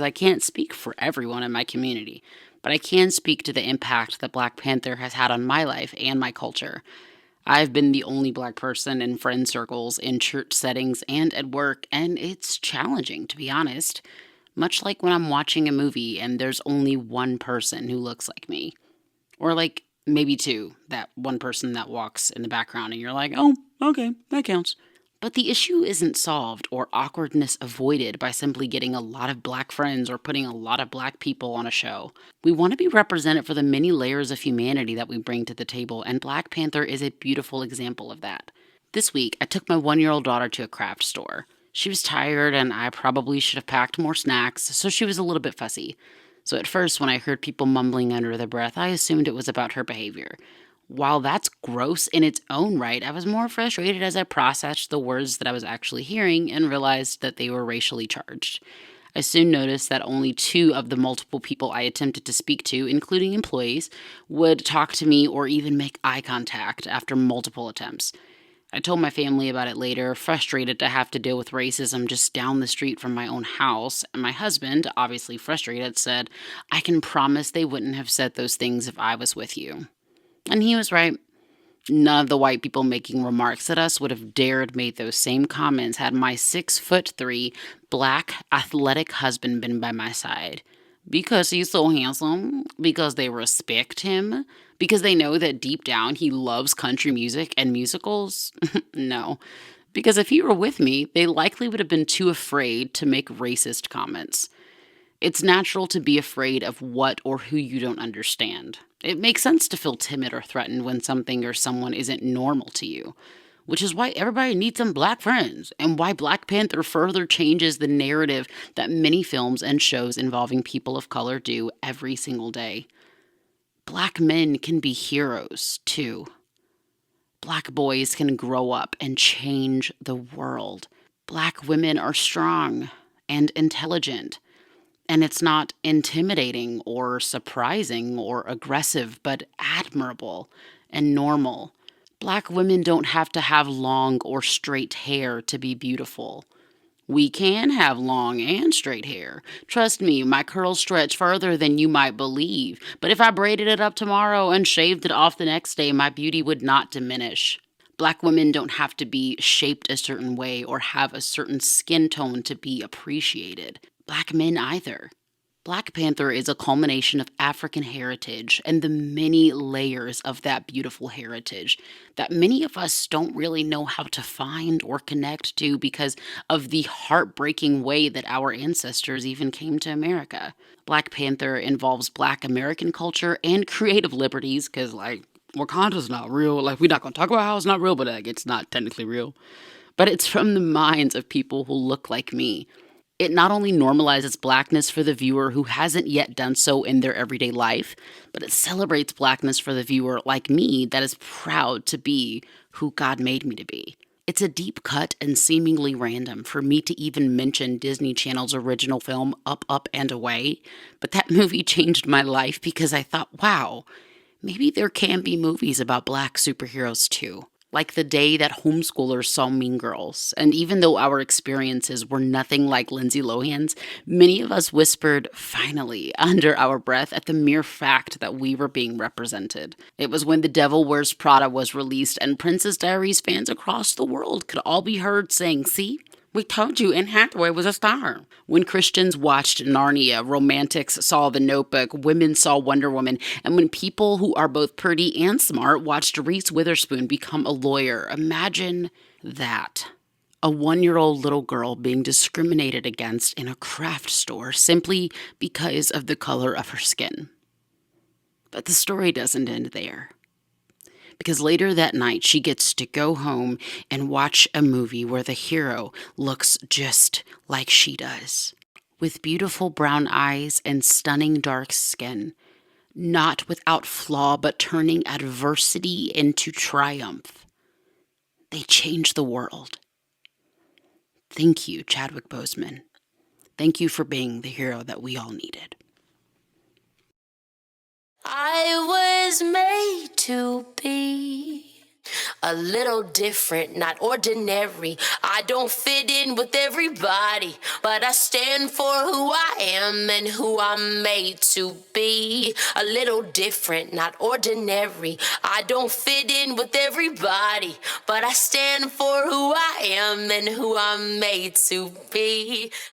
I can't speak for everyone in my community, but I can speak to the impact that Black Panther has had on my life and my culture. I've been the only Black person in friend circles, in church settings, and at work, and it's challenging, to be honest. Much like when I'm watching a movie and there's only one person who looks like me. Or like maybe two, that one person that walks in the background, and you're like, oh, okay, that counts. But the issue isn't solved or awkwardness avoided by simply getting a lot of Black friends or putting a lot of Black people on a show. We want to be represented for the many layers of humanity that we bring to the table, and Black Panther is a beautiful example of that. This week, I took my 1-year-old daughter to a craft store. She was tired, and I probably should have packed more snacks, so she was a little bit fussy. So at first, when I heard people mumbling under their breath, I assumed it was about her behavior. While that's gross in its own right, I was more frustrated as I processed the words that I was actually hearing and realized that they were racially charged. I soon noticed that only two of the multiple people I attempted to speak to, including employees, would talk to me or even make eye contact after multiple attempts. I told my family about it later, frustrated to have to deal with racism just down the street from my own house, and my husband, obviously frustrated, said, I can promise they wouldn't have said those things if I was with you. And he was right. None of the white people making remarks at us would have dared make those same comments had my 6'3" Black athletic husband been by my side. Because he's so handsome, because they respect him, because they know that deep down he loves country music and musicals? No. Because if he were with me, they likely would have been too afraid to make racist comments. It's natural to be afraid of what or who you don't understand. It makes sense to feel timid or threatened when something or someone isn't normal to you, which is why everybody needs some Black friends, and why Black Panther further changes the narrative that many films and shows involving people of color do every single day. Black men can be heroes, too. Black boys can grow up and change the world. Black women are strong and intelligent. And it's not intimidating or surprising or aggressive, but admirable and normal. Black women don't have to have long or straight hair to be beautiful. We can have long and straight hair. Trust me, my curls stretch further than you might believe. But if I braided it up tomorrow and shaved it off the next day, my beauty would not diminish. Black women don't have to be shaped a certain way or have a certain skin tone to be appreciated. Black men either. Black Panther is a culmination of African heritage and the many layers of that beautiful heritage that many of us don't really know how to find or connect to because of the heartbreaking way that our ancestors even came to America. Black Panther involves Black American culture and creative liberties because, like, Wakanda's not real. Like, we're not going to talk about how it's not real, but it's not technically real. But it's from the minds of people who look like me. It not only normalizes Blackness for the viewer who hasn't yet done so in their everyday life, but it celebrates Blackness for the viewer like me that is proud to be who God made me to be. It's a deep cut and seemingly random for me to even mention Disney Channel's original film, Up, Up, and Away, but that movie changed my life because I thought, wow, maybe there can be movies about Black superheroes too. Like the day that homeschoolers saw Mean Girls, and even though our experiences were nothing like Lindsay Lohan's, many of us whispered, finally, under our breath at the mere fact that we were being represented. It was when The Devil Wears Prada was released, and Princess Diaries fans across the world could all be heard saying, see? We told you Anne Hathaway was a star. When Christians watched Narnia, romantics saw The Notebook, women saw Wonder Woman, and when people who are both pretty and smart watched Reese Witherspoon become a lawyer, imagine that. A 1-year-old little girl being discriminated against in a craft store simply because of the color of her skin. But the story doesn't end there. Because later that night, she gets to go home and watch a movie where the hero looks just like she does. With beautiful brown eyes and stunning dark skin. Not without flaw, but turning adversity into triumph. They change the world. Thank you, Chadwick Boseman. Thank you for being the hero that we all needed. I was made to be A little different, not ordinary. I don't fit in with everybody, but I stand for who I am and who I'm made to be. A little different, not ordinary. I don't fit in with everybody, but I stand for who I am and who I'm made to be.